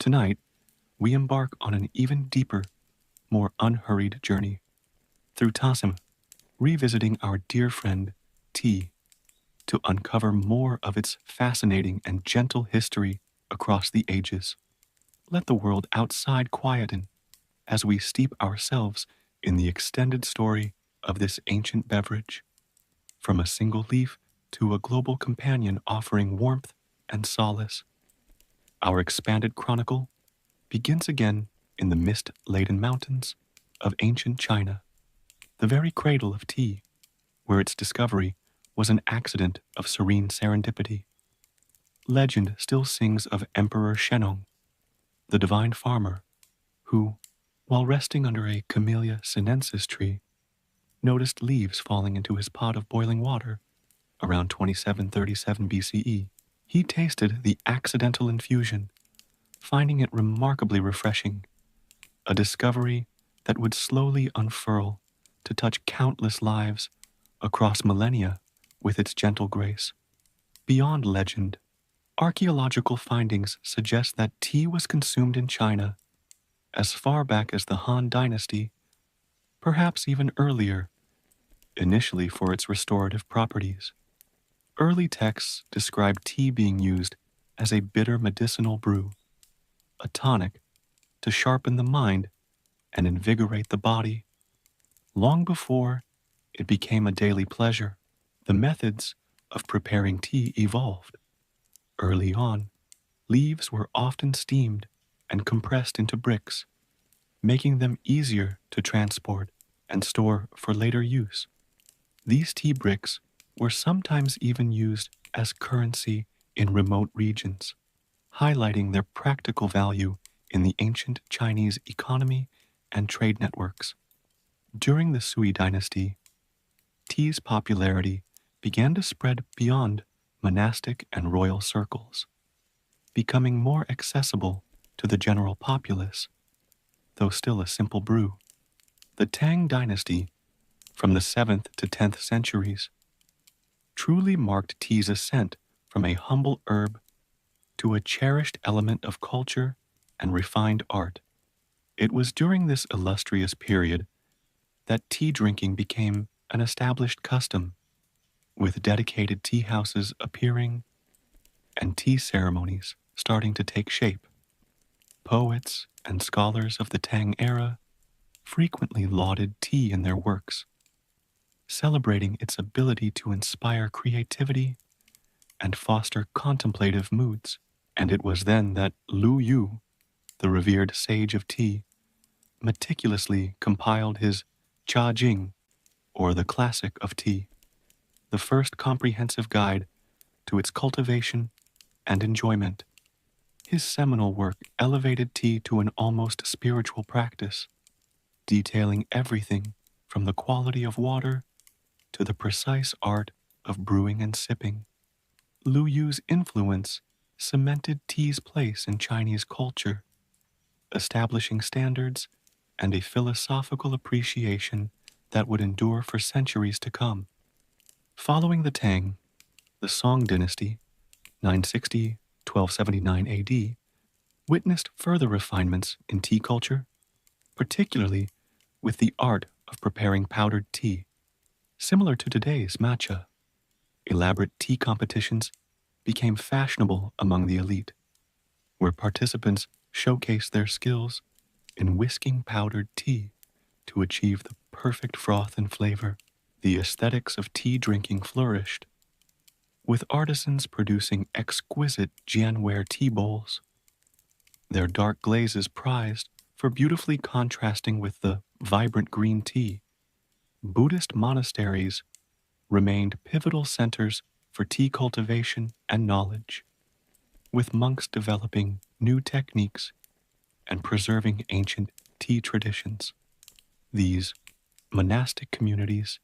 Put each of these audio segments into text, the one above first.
Tonight, we embark on an even deeper, more unhurried journey through Tassim, revisiting our dear friend, tea, to uncover more of its fascinating and gentle history across the ages. Let the world outside quieten as we steep ourselves in the extended story of this ancient beverage, from a single leaf to a global companion offering warmth and solace. Our expanded chronicle begins again in the mist-laden mountains of ancient China, the very cradle of tea, where its discovery was an accident of serene serendipity. Legend still sings of Emperor Shennong, the divine farmer, who, while resting under a Camellia sinensis tree, noticed leaves falling into his pot of boiling water around 2737 BCE. He tasted the accidental infusion, finding it remarkably refreshing, a discovery that would slowly unfurl to touch countless lives across millennia with its gentle grace. Beyond legend, archaeological findings suggest that tea was consumed in China as far back as the Han Dynasty, perhaps even earlier, initially for its restorative properties. Early texts describe tea being used as a bitter medicinal brew, a tonic to sharpen the mind and invigorate the body. Long before it became a daily pleasure, the methods of preparing tea evolved. Early on, leaves were often steamed and compressed into bricks, making them easier to transport and store for later use. These tea bricks were sometimes even used as currency in remote regions, highlighting their practical value in the ancient Chinese economy and trade networks. During the Sui dynasty, tea's popularity began to spread beyond monastic and royal circles, becoming more accessible to the general populace, though still a simple brew. The Tang dynasty, from the 7th to 10th centuries, truly marked tea's ascent from a humble herb to a cherished element of culture and refined art. It was during this illustrious period that tea drinking became an established custom, with dedicated tea houses appearing and tea ceremonies starting to take shape. Poets and scholars of the Tang era frequently lauded tea in their works, celebrating its ability to inspire creativity and foster contemplative moods. And it was then that Lu Yu, the revered sage of tea, meticulously compiled his Cha Jing, or the Classic of Tea, the first comprehensive guide to its cultivation and enjoyment. His seminal work elevated tea to an almost spiritual practice, detailing everything from the quality of water to the precise art of brewing and sipping. Lu Yu's influence cemented tea's place in Chinese culture, establishing standards and a philosophical appreciation that would endure for centuries to come. Following the Tang, the Song Dynasty, 960 1279 AD, witnessed further refinements in tea culture, particularly with the art of preparing powdered tea. Similar to today's matcha, elaborate tea competitions became fashionable among the elite, where participants showcased their skills in whisking powdered tea to achieve the perfect froth and flavor. The aesthetics of tea drinking flourished, with artisans producing exquisite Jianware tea bowls, their dark glazes prized for beautifully contrasting with the vibrant green tea. Buddhist monasteries remained pivotal centers for tea cultivation and knowledge, with monks developing new techniques and preserving ancient tea traditions. These monastic communities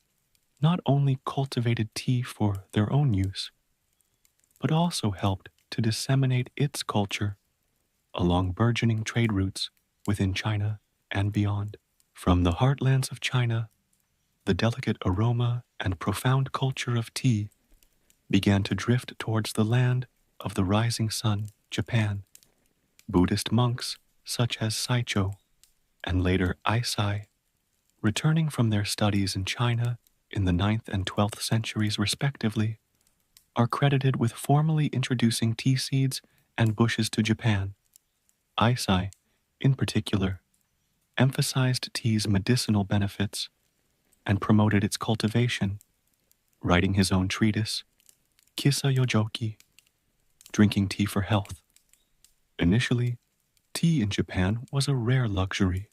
not only cultivated tea for their own use, but also helped to disseminate its culture along burgeoning trade routes within China and beyond. From the heartlands of China, the delicate aroma and profound culture of tea began to drift towards the land of the rising sun, Japan. Buddhist monks such as Saicho and later Aisai, returning from their studies in China in the 9th and 12th centuries respectively, are credited with formally introducing tea seeds and bushes to Japan. Aisai, in particular, emphasized tea's medicinal benefits and promoted its cultivation, writing his own treatise, Kissa Yojoki, Drinking Tea for Health. Initially, tea in Japan was a rare luxury,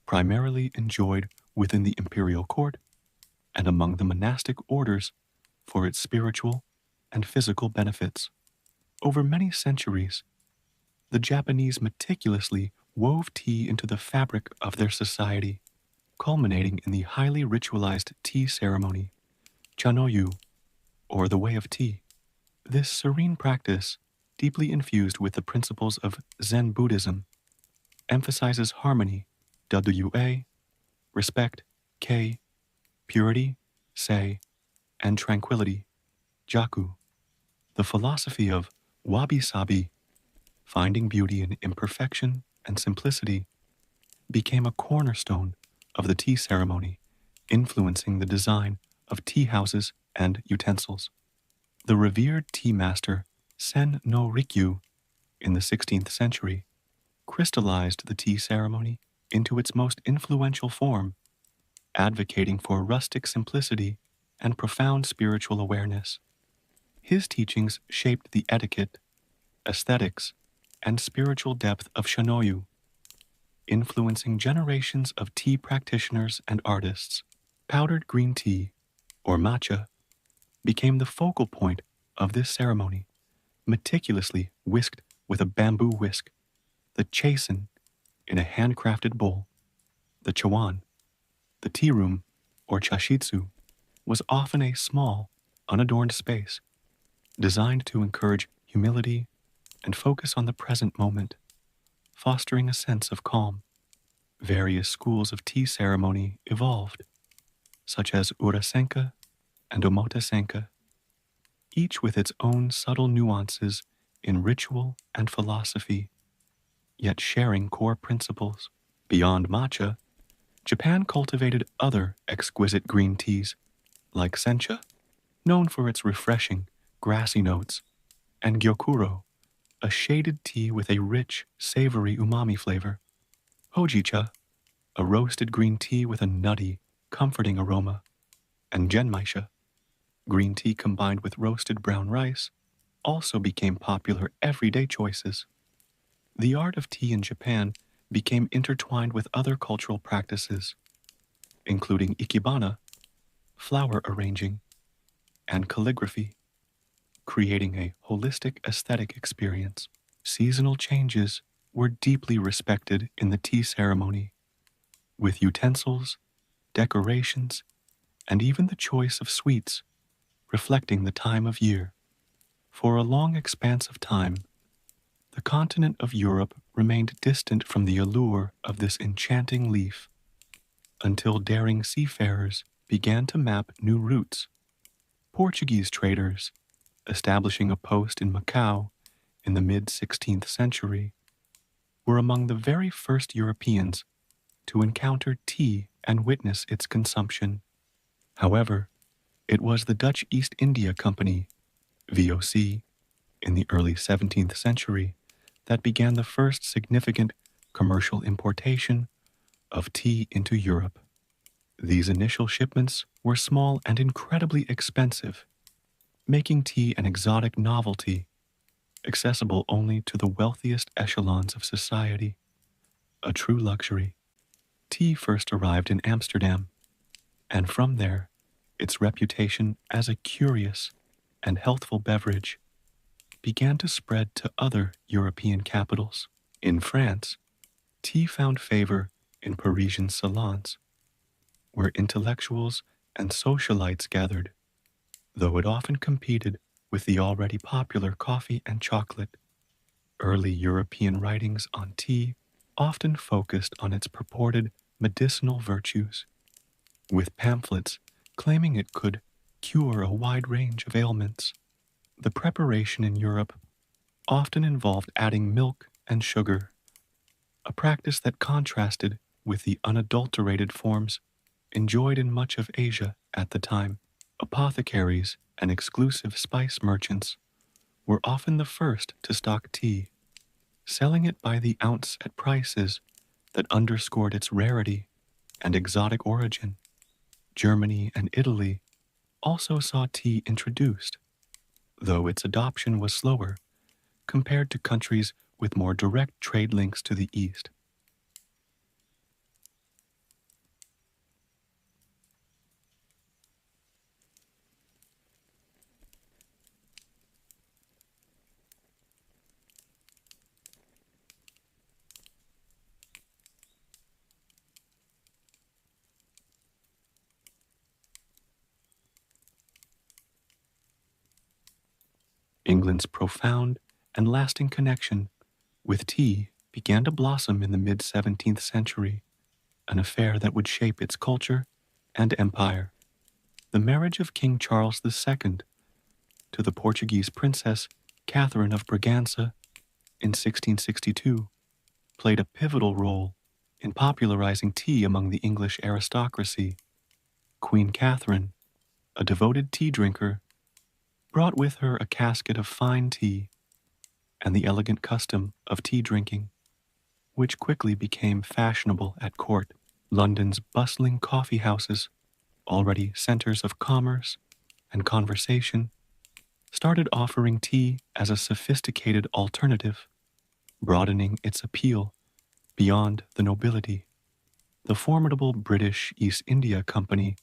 primarily enjoyed within the imperial court and among the monastic orders for its spiritual and physical benefits. Over many centuries, the Japanese meticulously wove tea into the fabric of their society, culminating in the highly ritualized tea ceremony, chanoyu, or the way of tea. This serene practice, deeply infused with the principles of Zen Buddhism, emphasizes harmony, WA, respect, K, purity, Sei, and tranquility, Jaku. The philosophy of wabi-sabi, finding beauty in imperfection and simplicity, became a cornerstone of the tea ceremony, influencing the design of tea houses and utensils. The revered tea master Sen no Rikyu in the 16th century crystallized the tea ceremony into its most influential form, advocating for rustic simplicity and profound spiritual awareness. His teachings shaped the etiquette, aesthetics, and spiritual depth of Shanoyu, influencing generations of tea practitioners and artists. Powdered green tea, or matcha, became the focal point of this ceremony, meticulously whisked with a bamboo whisk. The chasen in a handcrafted bowl. The chawan, the tea room, or chashitsu, was often a small, unadorned space designed to encourage humility and focus on the present moment, fostering a sense of calm. Various schools of tea ceremony evolved, such as Urasenka and Omotesenka, each with its own subtle nuances in ritual and philosophy, yet sharing core principles. Beyond matcha, Japan cultivated other exquisite green teas, like sencha, known for its refreshing, grassy notes, and gyokuro, a shaded tea with a rich, savory umami flavor. Hojicha, a roasted green tea with a nutty, comforting aroma, and genmaisha, green tea combined with roasted brown rice, also became popular everyday choices. The art of tea in Japan became intertwined with other cultural practices, including ikebana, flower arranging, and calligraphy, creating a holistic aesthetic experience. Seasonal changes were deeply respected in the tea ceremony, with utensils, decorations, and even the choice of sweets reflecting the time of year. For a long expanse of time, the continent of Europe remained distant from the allure of this enchanting leaf until daring seafarers began to map new routes. Portuguese traders, establishing a post in Macau in the mid-16th century, were among the very first Europeans to encounter tea and witness its consumption. However, it was the Dutch East India Company, VOC, in the early 17th century that began the first significant commercial importation of tea into Europe. These initial shipments were small and incredibly expensive, making tea an exotic novelty, accessible only to the wealthiest echelons of society. A true luxury. Tea first arrived in Amsterdam, and from there, its reputation as a curious and healthful beverage began to spread to other European capitals. In France, tea found favor in Parisian salons, where intellectuals and socialites gathered, though it often competed with the already popular coffee and chocolate. Early European writings on tea often focused on its purported medicinal virtues, with pamphlets claiming it could cure a wide range of ailments. The preparation in Europe often involved adding milk and sugar, a practice that contrasted with the unadulterated forms enjoyed in much of Asia at the time. Apothecaries and exclusive spice merchants were often the first to stock tea, selling it by the ounce at prices that underscored its rarity and exotic origin. Germany and Italy also saw tea introduced, though its adoption was slower compared to countries with more direct trade links to the East. England's profound and lasting connection with tea began to blossom in the mid 17th century, an affair that would shape its culture and empire. The marriage of King Charles II to the Portuguese princess Catherine of Braganza in 1662 played a pivotal role in popularizing tea among the English aristocracy. Queen Catherine, a devoted tea drinker, brought with her a casket of fine tea and the elegant custom of tea drinking, which quickly became fashionable at court. London's bustling coffee houses, already centers of commerce and conversation, started offering tea as a sophisticated alternative, broadening its appeal beyond the nobility. The formidable British East India Company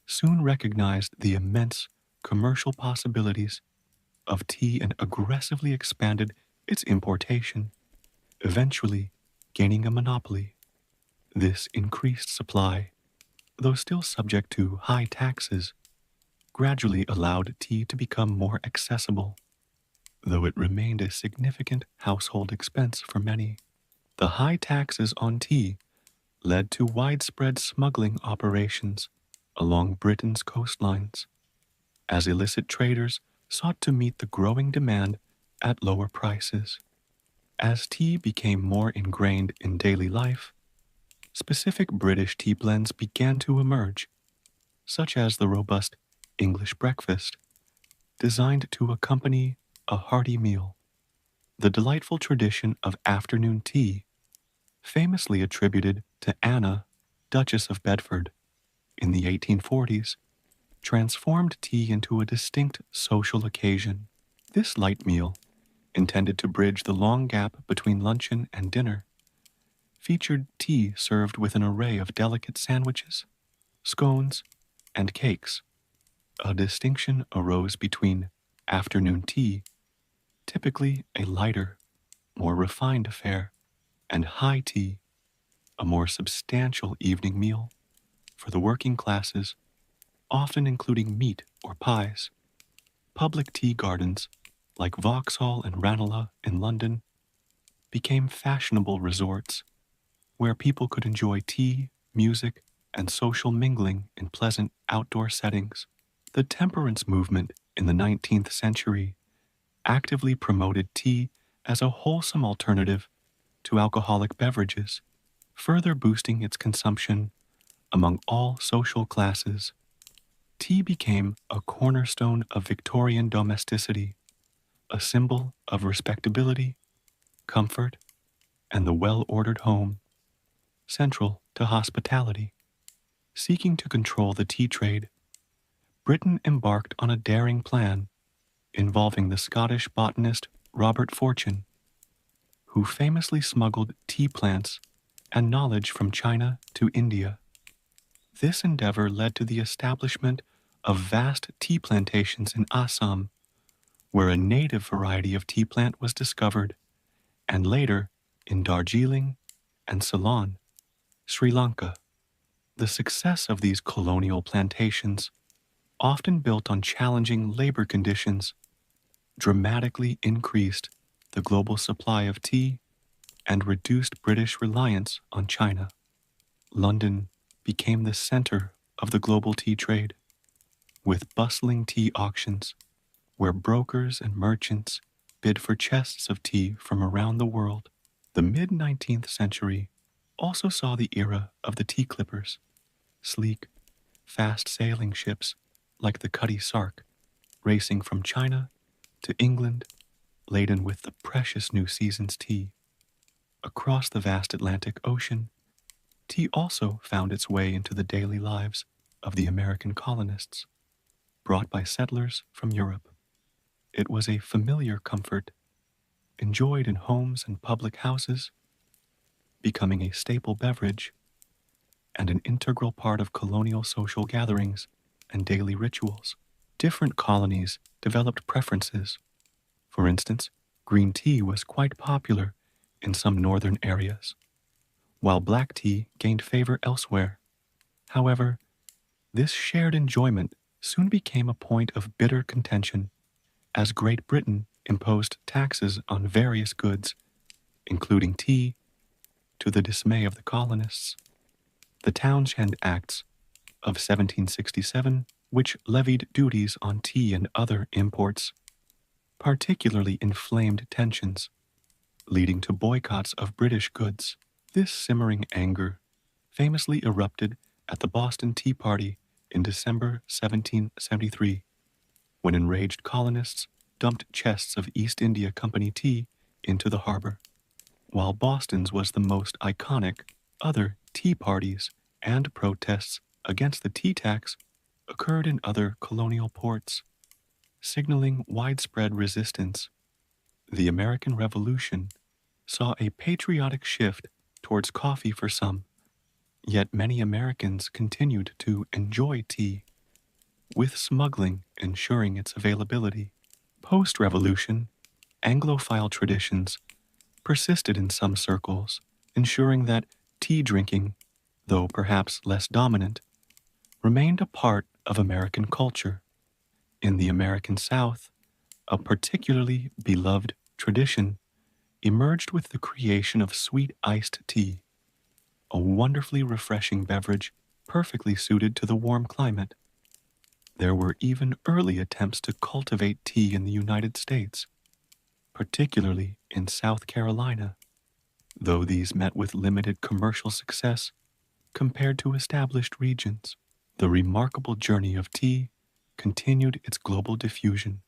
soon recognized the immense commercial possibilities of tea and aggressively expanded its importation, eventually gaining a monopoly. This increased supply, though still subject to high taxes, gradually allowed tea to become more accessible, though it remained a significant household expense for many. The high taxes on tea led to widespread smuggling operations along Britain's coastlines, as illicit traders sought to meet the growing demand at lower prices. As tea became more ingrained in daily life, specific British tea blends began to emerge, such as the robust English breakfast, designed to accompany a hearty meal. The delightful tradition of afternoon tea, famously attributed to Anna, Duchess of Bedford, in the 1840s, transformed tea into a distinct social occasion. This light meal, intended to bridge the long gap between luncheon and dinner, featured tea served with an array of delicate sandwiches, scones, and cakes. A distinction arose between afternoon tea, typically a lighter, more refined affair, and high tea, a more substantial evening meal for the working classes, often including meat or pies. Public tea gardens, like Vauxhall and Ranelagh in London, became fashionable resorts where people could enjoy tea, music, and social mingling in pleasant outdoor settings. The temperance movement in the 19th century actively promoted tea as a wholesome alternative to alcoholic beverages, further boosting its consumption among all social classes. Tea became a cornerstone of Victorian domesticity, a symbol of respectability, comfort, and the well-ordered home, central to hospitality. Seeking to control the tea trade, Britain embarked on a daring plan involving the Scottish botanist Robert Fortune, who famously smuggled tea plants and knowledge from China to India. This endeavor led to the establishment of vast tea plantations in Assam, where a native variety of tea plant was discovered, and later in Darjeeling and Ceylon, Sri Lanka. The success of these colonial plantations, often built on challenging labor conditions, dramatically increased the global supply of tea and reduced British reliance on China. London became the center of the global tea trade, with bustling tea auctions where brokers and merchants bid for chests of tea from around the world. The mid-19th century also saw the era of the tea clippers, sleek, fast-sailing ships like the Cutty Sark, racing from China to England, laden with the precious new season's tea. Across the vast Atlantic Ocean, tea also found its way into the daily lives of the American colonists, brought by settlers from Europe. It was a familiar comfort, enjoyed in homes and public houses, becoming a staple beverage and an integral part of colonial social gatherings and daily rituals. Different colonies developed preferences. For instance, green tea was quite popular in some northern areas, while black tea gained favor elsewhere. However, this shared enjoyment soon became a point of bitter contention as Great Britain imposed taxes on various goods, including tea, to the dismay of the colonists. The Townshend Acts of 1767, which levied duties on tea and other imports, particularly inflamed tensions, leading to boycotts of British goods. This simmering anger famously erupted at the Boston Tea Party in December 1773, when enraged colonists dumped chests of East India Company tea into the harbor. While Boston's was the most iconic, other tea parties and protests against the tea tax occurred in other colonial ports, signaling widespread resistance. The American Revolution saw a patriotic shift towards coffee for some, yet many Americans continued to enjoy tea, with smuggling ensuring its availability. Post-revolution, Anglophile traditions persisted in some circles, ensuring that tea drinking, though perhaps less dominant, remained a part of American culture. In the American South, a particularly beloved tradition emerged with the creation of sweet iced tea, a wonderfully refreshing beverage perfectly suited to the warm climate. There were even early attempts to cultivate tea in the United States, particularly in South Carolina, though these met with limited commercial success compared to established regions. The remarkable journey of tea continued its global diffusion,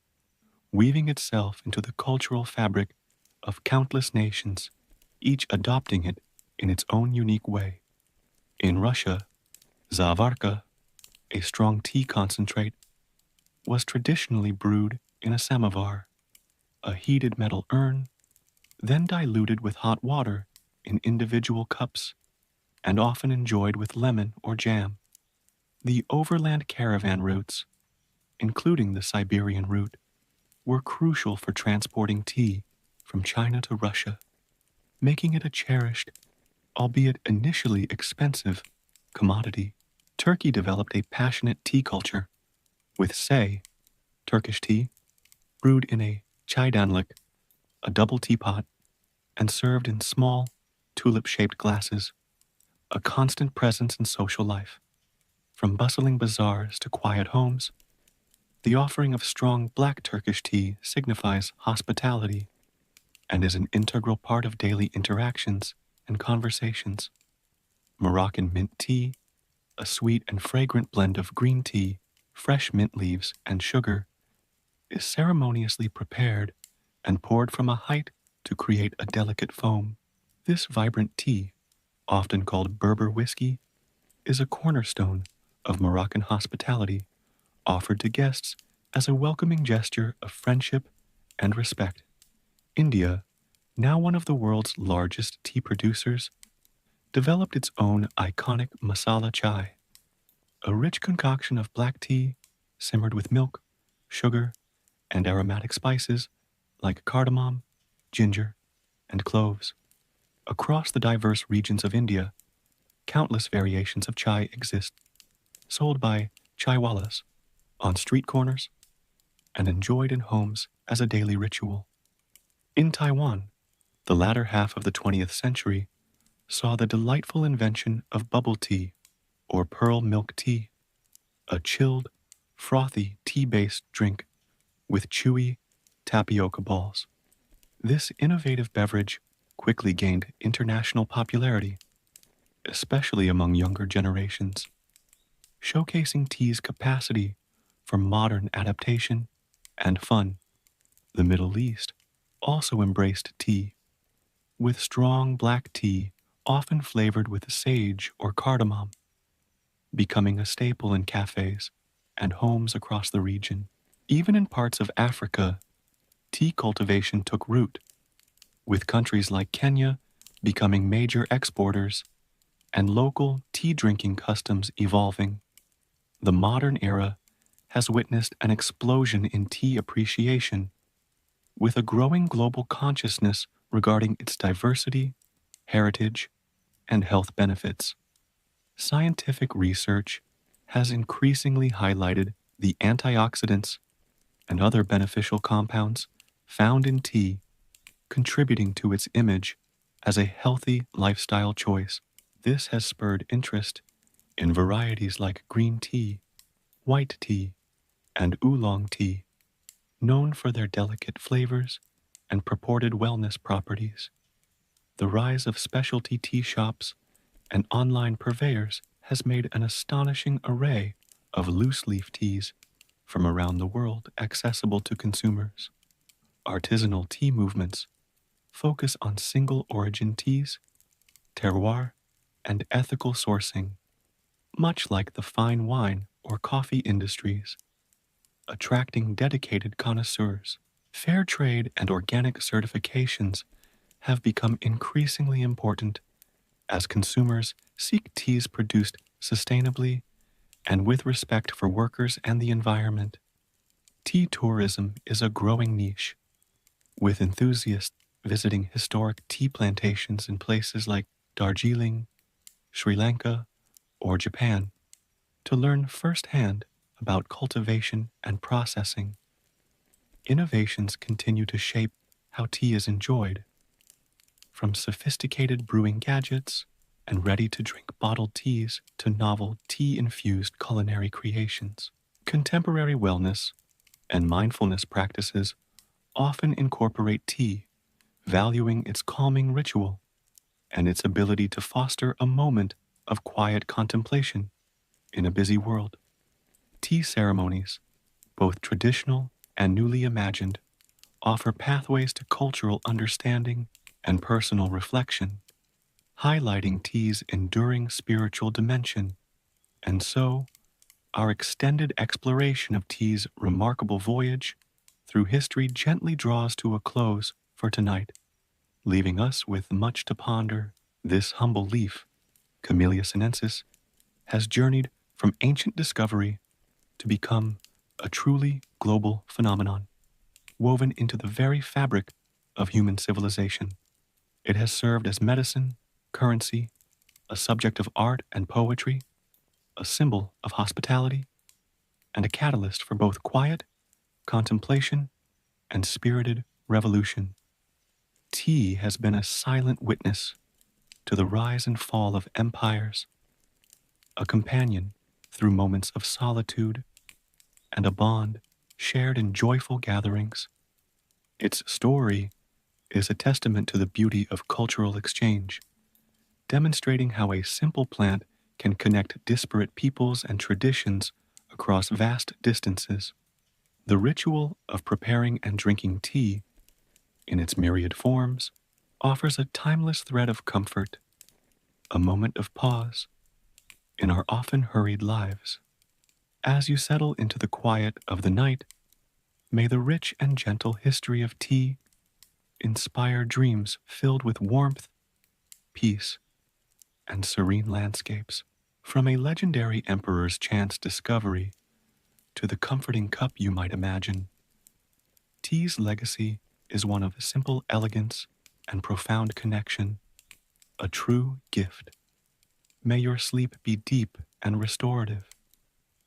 weaving itself into the cultural fabric of countless nations, each adopting it in its own unique way. In Russia, zavarka, a strong tea concentrate, was traditionally brewed in a samovar, a heated metal urn, then diluted with hot water in individual cups, and often enjoyed with lemon or jam. The overland caravan routes, including the Siberian route, were crucial for transporting tea from China to Russia, making it a cherished, albeit initially expensive, commodity. Turkey developed a passionate tea culture, with say, Turkish tea, brewed in a çaydanlık, a double teapot, and served in small, tulip-shaped glasses, a constant presence in social life. From bustling bazaars to quiet homes, the offering of strong black Turkish tea signifies hospitality and is an integral part of daily interactions and conversations. Moroccan mint tea, a sweet and fragrant blend of green tea, fresh mint leaves, and sugar, is ceremoniously prepared and poured from a height to create a delicate foam. This vibrant tea, often called Berber whiskey, is a cornerstone of Moroccan hospitality, offered to guests as a welcoming gesture of friendship and respect. India, now one of the world's largest tea producers, developed its own iconic masala chai, a rich concoction of black tea simmered with milk, sugar, and aromatic spices like cardamom, ginger, and cloves. Across the diverse regions of India, countless variations of chai exist, sold by chaiwalas on street corners and enjoyed in homes as a daily ritual. In Taiwan, the latter half of the 20th century saw the delightful invention of bubble tea, or pearl milk tea, a chilled, frothy tea-based drink with chewy tapioca balls. This innovative beverage quickly gained international popularity, especially among younger generations, showcasing tea's capacity for modern adaptation and fun. The Middle East also embraced tea, with strong black tea often flavored with sage or cardamom, becoming a staple in cafes and homes across the region. Even in parts of Africa, tea cultivation took root, with countries like Kenya becoming major exporters and local tea drinking customs evolving. The modern era has witnessed an explosion in tea appreciation, with a growing global consciousness regarding its diversity, heritage, and health benefits. Scientific research has increasingly highlighted the antioxidants and other beneficial compounds found in tea, contributing to its image as a healthy lifestyle choice. This has spurred interest in varieties like green tea, white tea, and oolong tea, known for their delicate flavors and purported wellness properties. The rise of specialty tea shops and online purveyors has made an astonishing array of loose leaf teas from around the world accessible to consumers. Artisanal tea movements focus on single origin teas, terroir, and ethical sourcing, much like the fine wine or coffee industries, attracting dedicated connoisseurs. Fair trade and organic certifications have become increasingly important as consumers seek teas produced sustainably and with respect for workers and the environment. Tea tourism is a growing niche, with enthusiasts visiting historic tea plantations in places like Darjeeling, Sri Lanka, or Japan to learn firsthand about cultivation and processing. Innovations continue to shape how tea is enjoyed, from sophisticated brewing gadgets and ready-to-drink bottled teas to novel tea-infused culinary creations. Contemporary wellness and mindfulness practices often incorporate tea, valuing its calming ritual and its ability to foster a moment of quiet contemplation in a busy world. Tea ceremonies, both traditional and newly imagined, offer pathways to cultural understanding and personal reflection, highlighting tea's enduring spiritual dimension. And so, our extended exploration of tea's remarkable voyage through history gently draws to a close for tonight, leaving us with much to ponder. This humble leaf, Camellia sinensis, has journeyed from ancient discovery to become a truly global phenomenon, woven into the very fabric of human civilization. It has served as medicine, currency, a subject of art and poetry, a symbol of hospitality, and a catalyst for both quiet contemplation and spirited revolution. Tea has been a silent witness to the rise and fall of empires, a companion through moments of solitude, and a bond shared in joyful gatherings. Its story is a testament to the beauty of cultural exchange, demonstrating how a simple plant can connect disparate peoples and traditions across vast distances. The ritual of preparing and drinking tea, in its myriad forms, offers a timeless thread of comfort, a moment of pause in our often hurried lives. As you settle into the quiet of the night, may the rich and gentle history of tea inspire dreams filled with warmth, peace, and serene landscapes. From a legendary emperor's chance discovery to the comforting cup you might imagine, tea's legacy is one of simple elegance and profound connection, a true gift. May your sleep be deep and restorative,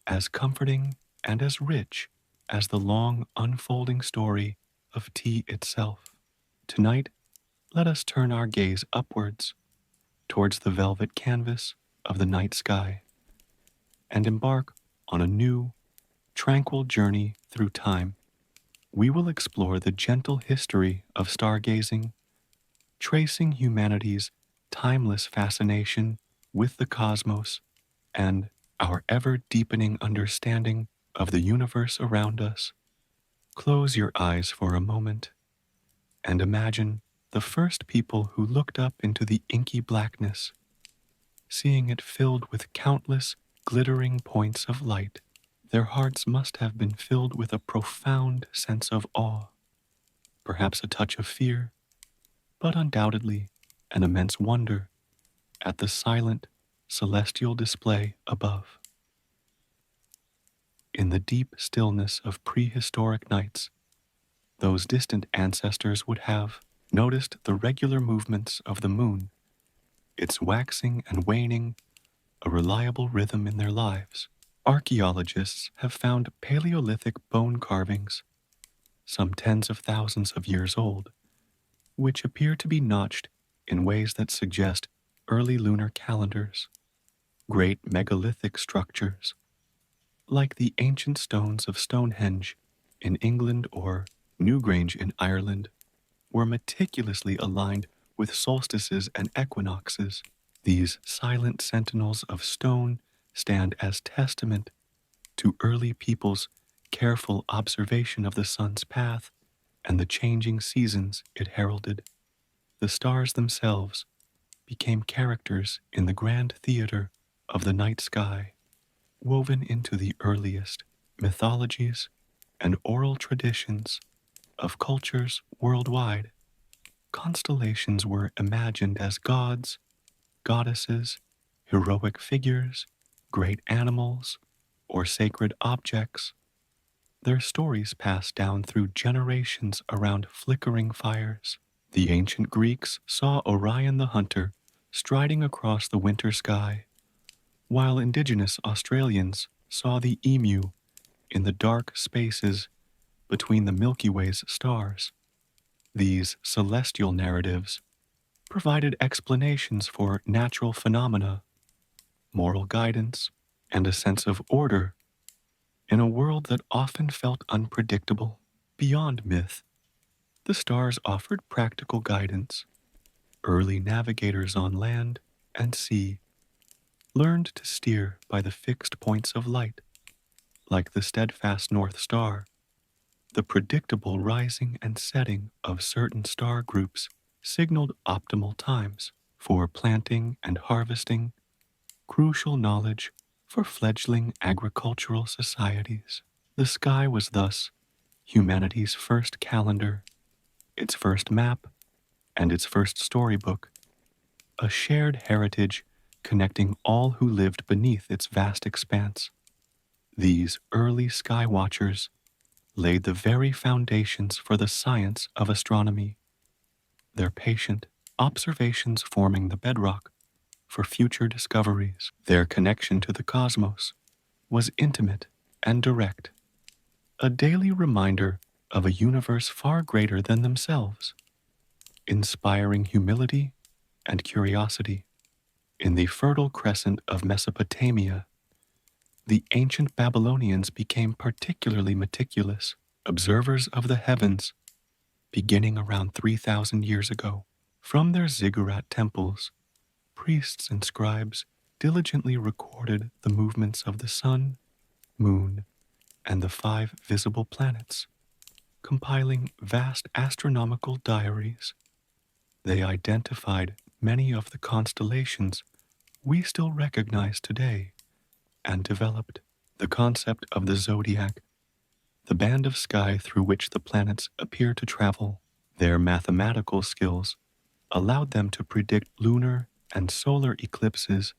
as comforting and as rich as the long unfolding story of tea itself. Tonight, let us turn our gaze upwards towards the velvet canvas of the night sky and embark on a new, tranquil journey through time. We will explore the gentle history of stargazing, tracing humanity's timeless fascination with the cosmos and our ever-deepening understanding of the universe around us. Close your eyes for a moment and imagine the first people who looked up into the inky blackness, seeing it filled with countless glittering points of light. Their hearts must have been filled with a profound sense of awe, perhaps a touch of fear, but undoubtedly an immense wonder at the silent, celestial display above. In the deep stillness of prehistoric nights, those distant ancestors would have noticed the regular movements of the moon, its waxing and waning, a reliable rhythm in their lives. Archaeologists have found Paleolithic bone carvings, some tens of thousands of years old, which appear to be notched in ways that suggest early lunar calendars. Great megalithic structures, like the ancient stones of Stonehenge in England or Newgrange in Ireland, were meticulously aligned with solstices and equinoxes. These silent sentinels of stone stand as testament to early people's careful observation of the sun's path and the changing seasons it heralded. The stars themselves became characters in the grand theater of the night sky, woven into the earliest mythologies and oral traditions of cultures worldwide. Constellations were imagined as gods, goddesses, heroic figures, great animals, or sacred objects. Their stories passed down through generations around flickering fires. The ancient Greeks saw Orion the hunter striding across the winter sky, while indigenous Australians saw the emu in the dark spaces between the Milky Way's stars. These celestial narratives provided explanations for natural phenomena, moral guidance, and a sense of order in a world that often felt unpredictable. Beyond myth, the stars offered practical guidance. Early navigators on land and sea learned to steer by the fixed points of light, like the steadfast North Star. The predictable rising and setting of certain star groups signaled optimal times for planting and harvesting, crucial knowledge for fledgling agricultural societies. The sky was thus humanity's first calendar, its first map, and its first storybook, a shared heritage connecting all who lived beneath its vast expanse. These early sky watchers laid the very foundations for the science of astronomy, their patient observations forming the bedrock for future discoveries. Their connection to the cosmos was intimate and direct, a daily reminder of a universe far greater than themselves, inspiring humility and curiosity. In the Fertile Crescent of Mesopotamia, the ancient Babylonians became particularly meticulous observers of the heavens beginning around 3,000 years ago. From their ziggurat temples, priests and scribes diligently recorded the movements of the sun, moon, and the 5 visible planets, compiling vast astronomical diaries. They identified many of the constellations we still recognize today and developed the concept of the zodiac, the band of sky through which the planets appear to travel. Their mathematical skills allowed them to predict lunar and solar eclipses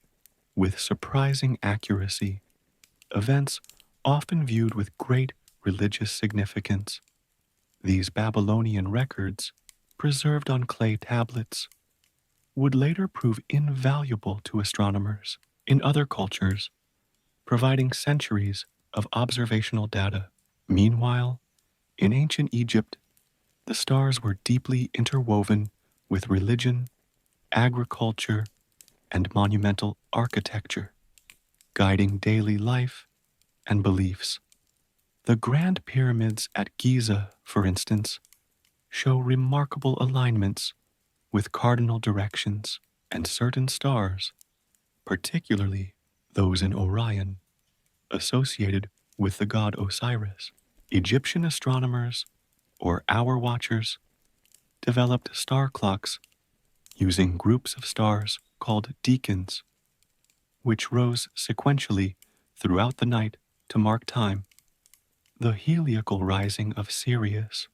with surprising accuracy, events often viewed with great religious significance. These Babylonian records, preserved on clay tablets, would later prove invaluable to astronomers in other cultures, providing centuries of observational data. Meanwhile, in ancient Egypt, the stars were deeply interwoven with religion, agriculture, and monumental architecture, guiding daily life and beliefs. The Grand Pyramids at Giza, for instance, show remarkable alignments with cardinal directions, and certain stars, particularly those in Orion, associated with the god Osiris. Egyptian astronomers, or hour watchers, developed star clocks using groups of stars called decans, which rose sequentially throughout the night to mark time. The heliacal rising of Sirius,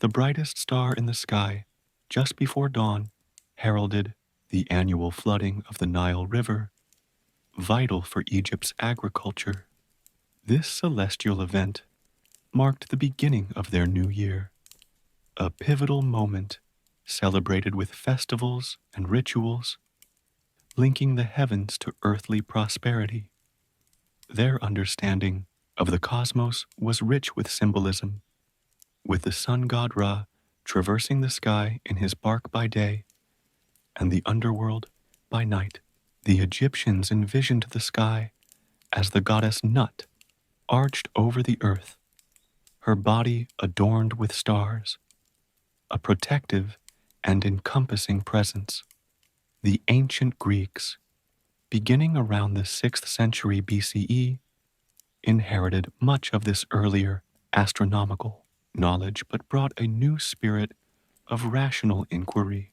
the brightest star in the sky just before dawn, heralded the annual flooding of the Nile River, vital for Egypt's agriculture. This celestial event marked the beginning of their new year, a pivotal moment celebrated with festivals and rituals, linking the heavens to earthly prosperity. Their understanding of the cosmos was rich with symbolism, with the sun god Ra traversing the sky in his bark by day and the underworld by night. The Egyptians envisioned the sky as the goddess Nut arched over the earth, her body adorned with stars, a protective and encompassing presence. The ancient Greeks, beginning around the 6th century BCE, inherited much of this earlier astronomical knowledge but brought a new spirit of rational inquiry.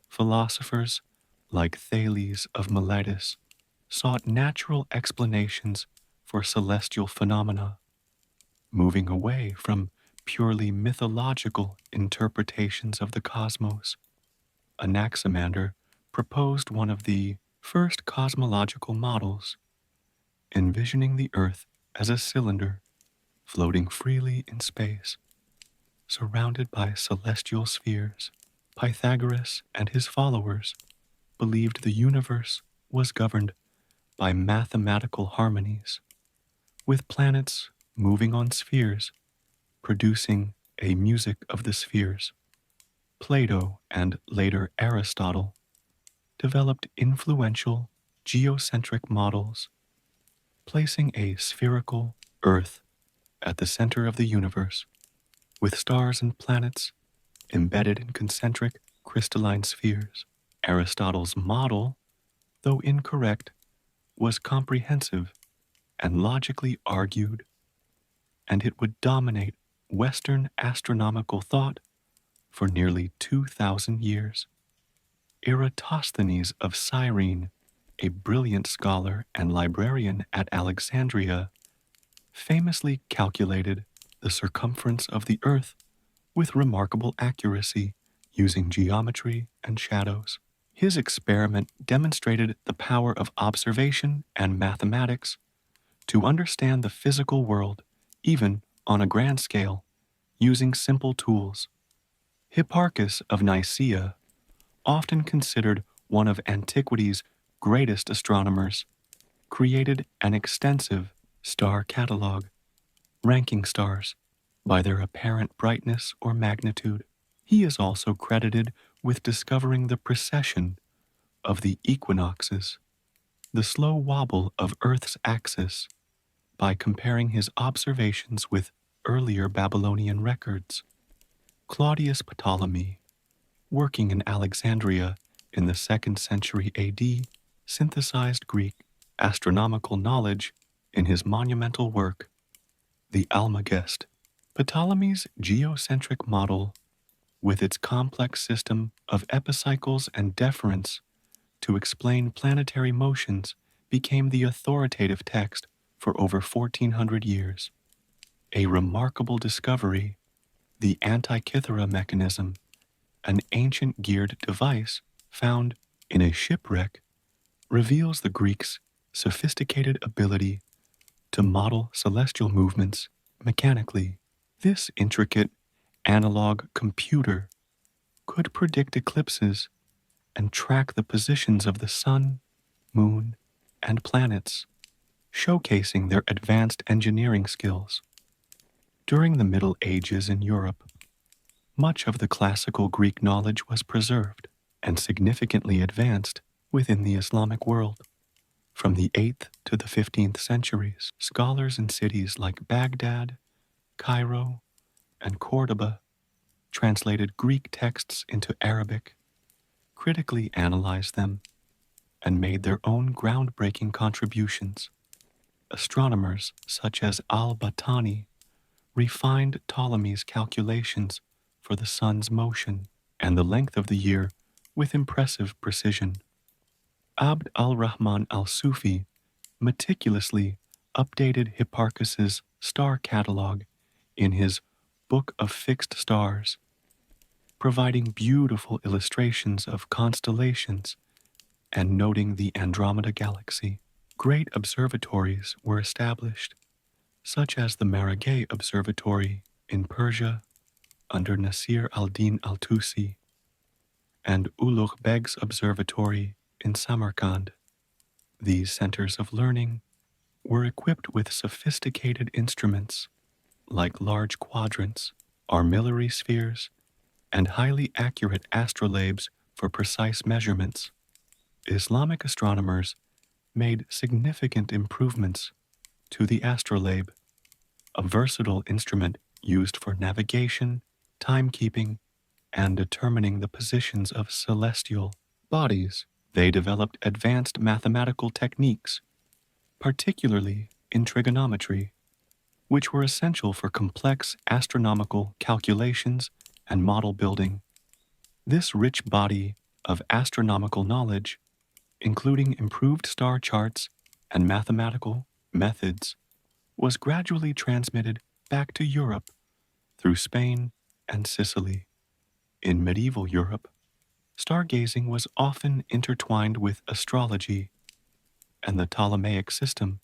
Philosophers like Thales of Miletus sought natural explanations for celestial phenomena, moving away from purely mythological interpretations of the cosmos. Anaximander proposed one of the first cosmological models, envisioning the Earth as a cylinder floating freely in space, surrounded by celestial spheres. Pythagoras and his followers believed the universe was governed by mathematical harmonies, with planets moving on spheres, producing a music of the spheres. Plato and later Aristotle developed influential geocentric models, placing a spherical Earth at the center of the universe, with stars and planets embedded in concentric crystalline spheres. Aristotle's model, though incorrect, was comprehensive and logically argued, and it would dominate Western astronomical thought for nearly 2,000 years. Eratosthenes of Cyrene, a brilliant scholar and librarian at Alexandria, famously calculated the circumference of the Earth with remarkable accuracy using geometry and shadows. His experiment demonstrated the power of observation and mathematics to understand the physical world, even on a grand scale, using simple tools. Hipparchus of Nicaea, often considered one of antiquity's greatest astronomers, created an extensive star catalog, ranking stars by their apparent brightness or magnitude. He is also credited with discovering the precession of the equinoxes, the slow wobble of Earth's axis, by comparing his observations with earlier Babylonian records. Claudius Ptolemy, working in Alexandria in the 2nd century AD, synthesized Greek astronomical knowledge in his monumental work, the Almagest. Ptolemy's geocentric model, with its complex system of epicycles and deferents to explain planetary motions, became the authoritative text for over 1,400 years. A remarkable discovery, the Antikythera mechanism, an ancient geared device found in a shipwreck, reveals the Greeks' sophisticated ability to model celestial movements mechanically. This intricate analog computer could predict eclipses and track the positions of the sun, moon, and planets, showcasing their advanced engineering skills. During the Middle Ages in Europe, much of the classical Greek knowledge was preserved and significantly advanced within the Islamic world. From the 8th to the 15th centuries, scholars in cities like Baghdad, Cairo, and Cordoba translated Greek texts into Arabic, critically analyzed them, and made their own groundbreaking contributions. Astronomers such as al-Battani refined Ptolemy's calculations for the sun's motion and the length of the year with impressive precision. Abd al-Rahman al-Sufi meticulously updated Hipparchus's star catalog in his Book of Fixed Stars, providing beautiful illustrations of constellations and noting the Andromeda Galaxy. Great observatories were established, such as the Maragay Observatory in Persia under Nasir al-Din al-Tusi and Ulugh Beg's Observatory in Samarkand. These centers of learning were equipped with sophisticated instruments like large quadrants, armillary spheres, and highly accurate astrolabes for precise measurements. Islamic astronomers made significant improvements to the astrolabe, a versatile instrument used for navigation, timekeeping, and determining the positions of celestial bodies. They developed advanced mathematical techniques, particularly in trigonometry, which were essential for complex astronomical calculations and model building. This rich body of astronomical knowledge, including improved star charts and mathematical methods, was gradually transmitted back to Europe through Spain and Sicily. In medieval Europe, stargazing was often intertwined with astrology, and the Ptolemaic system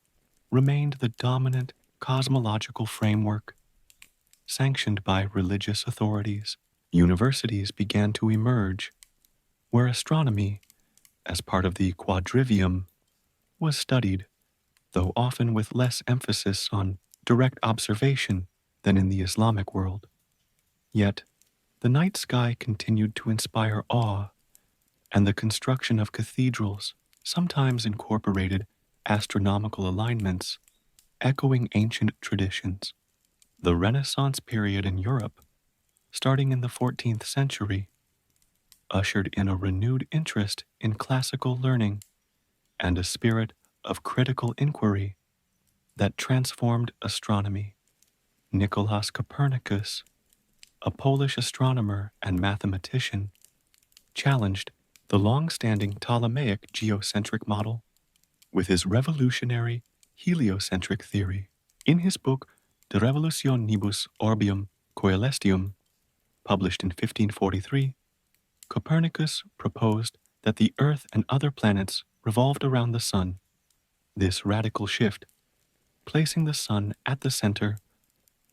remained the dominant cosmological framework sanctioned by religious authorities. Universities began to emerge where astronomy, as part of the quadrivium, was studied, though often with less emphasis on direct observation than in the Islamic world. Yet, the night sky continued to inspire awe, and the construction of cathedrals sometimes incorporated astronomical alignments, echoing ancient traditions. The Renaissance period in Europe, starting in the 14th century, ushered in a renewed interest in classical learning and a spirit of critical inquiry that transformed astronomy. Nicolaus Copernicus, a Polish astronomer and mathematician, challenged the long-standing Ptolemaic geocentric model with his revolutionary heliocentric theory. In his book De Revolutionibus Orbium Coelestium, published in 1543, Copernicus proposed that the Earth and other planets revolved around the Sun. This radical shift, placing the Sun at the center,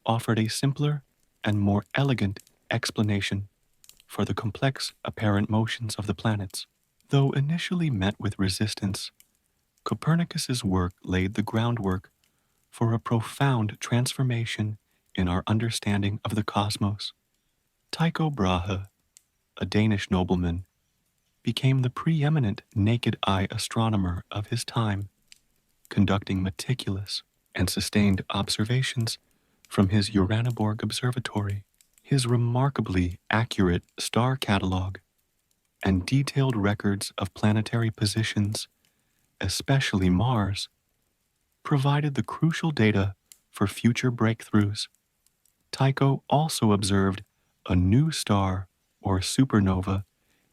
offered a simpler and more elegant explanation for the complex apparent motions of the planets. Though initially met with resistance, Copernicus's work laid the groundwork for a profound transformation in our understanding of the cosmos. Tycho Brahe, a Danish nobleman, became the preeminent naked-eye astronomer of his time, conducting meticulous and sustained observations from his Uraniborg Observatory. His remarkably accurate star catalog and detailed records of planetary positions, especially Mars, provided the crucial data for future breakthroughs. Tycho also observed a new star or supernova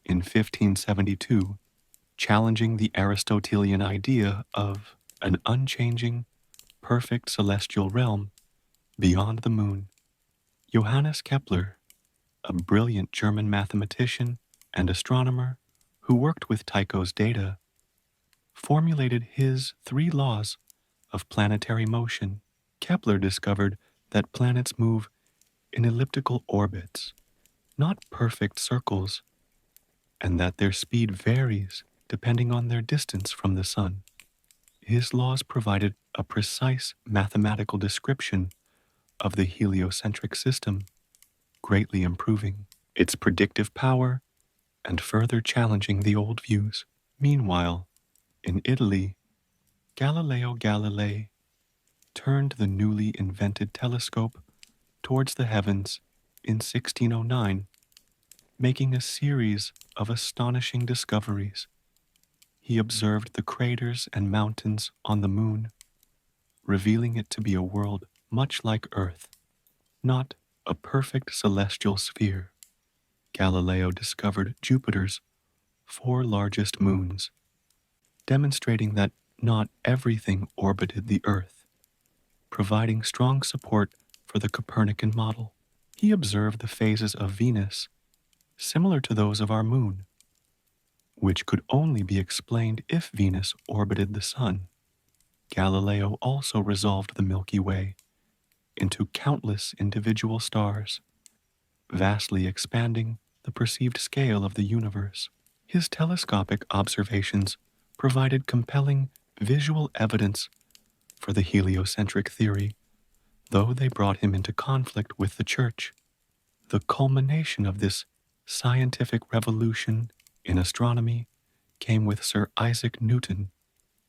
in 1572, challenging the Aristotelian idea of an unchanging, perfect celestial realm beyond the moon. Johannes Kepler, a brilliant German mathematician and astronomer who worked with Tycho's data, formulated his 3 laws of planetary motion. Kepler discovered that planets move in elliptical orbits, not perfect circles, and that their speed varies depending on their distance from the Sun. His laws provided a precise mathematical description of the heliocentric system, greatly improving its predictive power and further challenging the old views. Meanwhile, in Italy, Galileo Galilei turned the newly invented telescope towards the heavens in 1609, making a series of astonishing discoveries. He observed the craters and mountains on the moon, revealing it to be a world much like Earth, not a perfect celestial sphere. Galileo discovered Jupiter's 4 largest moons, demonstrating that not everything orbited the Earth, providing strong support for the Copernican model. He observed the phases of Venus similar to those of our moon, which could only be explained if Venus orbited the Sun. Galileo also resolved the Milky Way into countless individual stars, vastly expanding the perceived scale of the universe. His telescopic observations provided compelling visual evidence for the heliocentric theory, though they brought him into conflict with the Church. The culmination of this scientific revolution in astronomy came with Sir Isaac Newton,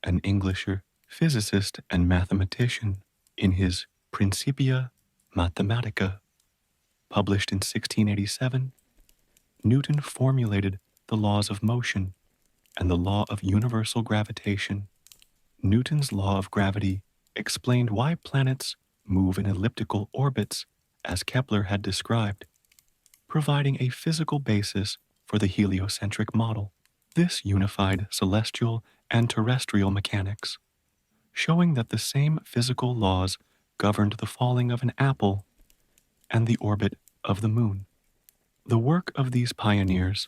an English physicist and mathematician, in his Principia Mathematica. Published in 1687, Newton formulated the laws of motion and the law of universal gravitation. Newton's law of gravity explained why planets move in elliptical orbits, as Kepler had described, providing a physical basis for the heliocentric model. This unified celestial and terrestrial mechanics, showing that the same physical laws governed the falling of an apple and the orbit of the moon. The work of these pioneers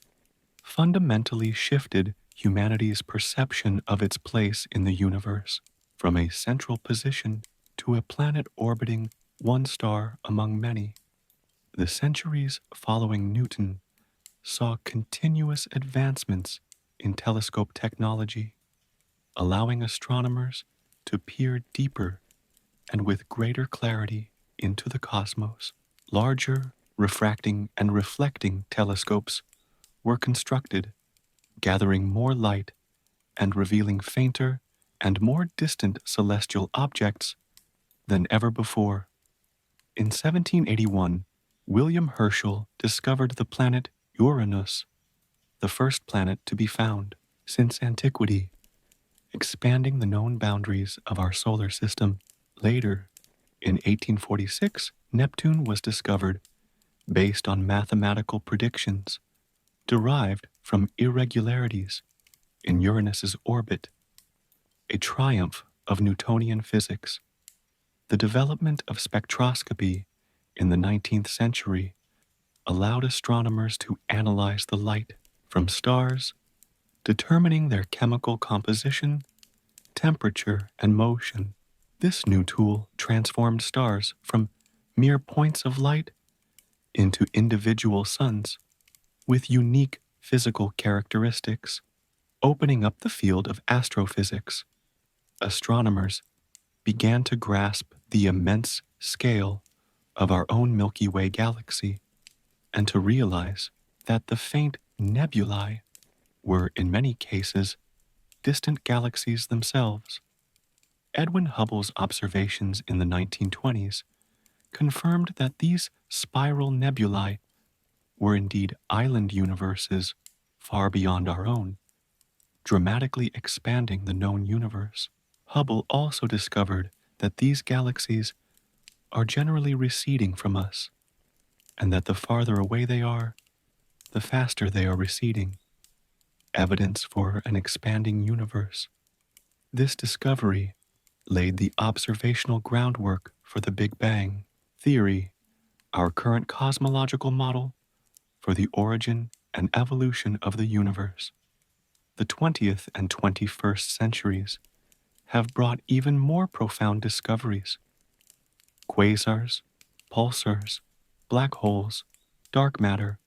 fundamentally shifted humanity's perception of its place in the universe, from a central position to a planet orbiting one star among many. The centuries following Newton saw continuous advancements in telescope technology, allowing astronomers to peer deeper and with greater clarity into the cosmos. Larger refracting and reflecting telescopes were constructed, gathering more light and revealing fainter and more distant celestial objects than ever before. In 1781, William Herschel discovered the planet Uranus, the first planet to be found since antiquity, expanding the known boundaries of our solar system. Later, in 1846, Neptune was discovered based on mathematical predictions derived from irregularities in Uranus's orbit, a triumph of Newtonian physics. The development of spectroscopy in the 19th century allowed astronomers to analyze the light from stars, determining their chemical composition, temperature, and motion. This new tool transformed stars from mere points of light into individual suns with unique physical characteristics, opening up the field of astrophysics. Astronomers began to grasp the immense scale of our own Milky Way galaxy and to realize that the faint nebulae were, in many cases, distant galaxies themselves. Edwin Hubble's observations in the 1920s confirmed that these spiral nebulae were indeed island universes far beyond our own, dramatically expanding the known universe. Hubble also discovered that these galaxies are generally receding from us, and that the farther away they are, the faster they are receding, evidence for an expanding universe. This discovery laid the observational groundwork for the Big Bang theory, our current cosmological model for the origin and evolution of the universe. The 20th and 21st centuries have brought even more profound discoveries. Quasars, pulsars, black holes, dark matter,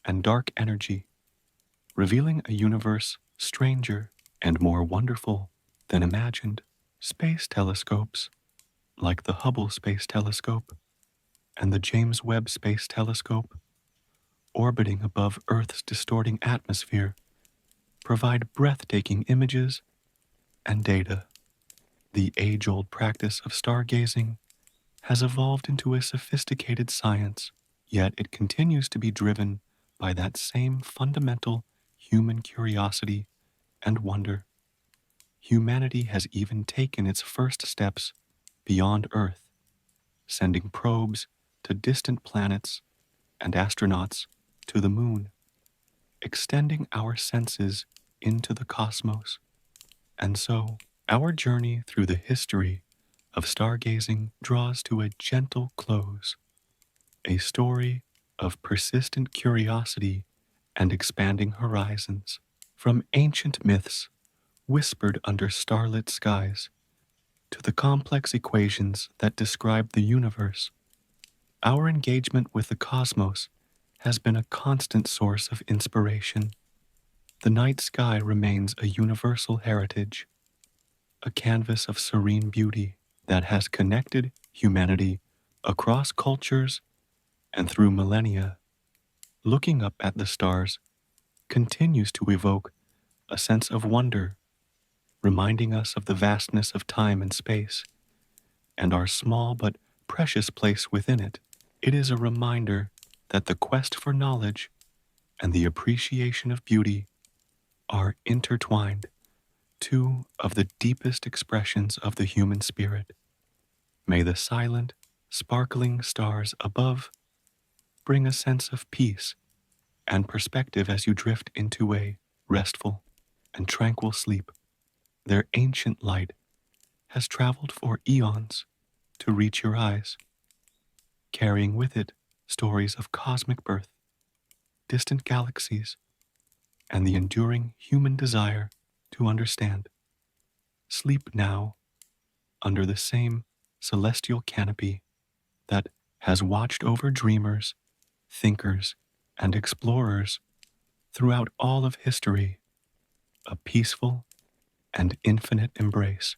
and dark energy, revealing a universe stranger and more wonderful than imagined. Space telescopes, like the Hubble Space Telescope and the James Webb Space Telescope, orbiting above Earth's distorting atmosphere, provide breathtaking images and data. The age-old practice of stargazing has evolved into a sophisticated science, Yet it continues to be driven by that same fundamental human curiosity and wonder. Humanity has even taken its first steps beyond Earth, sending probes to distant planets and astronauts to the moon, extending our senses into the cosmos. And so, our journey through the history of stargazing draws to a gentle close, a story of persistent curiosity and expanding horizons, from ancient myths whispered under starlit skies to the complex equations that describe the universe. Our engagement with the cosmos has been a constant source of inspiration. The night sky remains a universal heritage, a canvas of serene beauty that has connected humanity across cultures and through millennia. Looking up at the stars continues to evoke a sense of wonder, reminding us of the vastness of time and space and our small but precious place within it. It is a reminder that the quest for knowledge and the appreciation of beauty are intertwined, two of the deepest expressions of the human spirit. May the silent, sparkling stars above bring a sense of peace and perspective as you drift into a restful and tranquil sleep. Their ancient light has traveled for eons to reach your eyes, carrying with it stories of cosmic birth, distant galaxies, and the enduring human desire to understand. Sleep now under the same celestial canopy that has watched over dreamers, thinkers, and explorers throughout all of history, a peaceful and infinite embrace.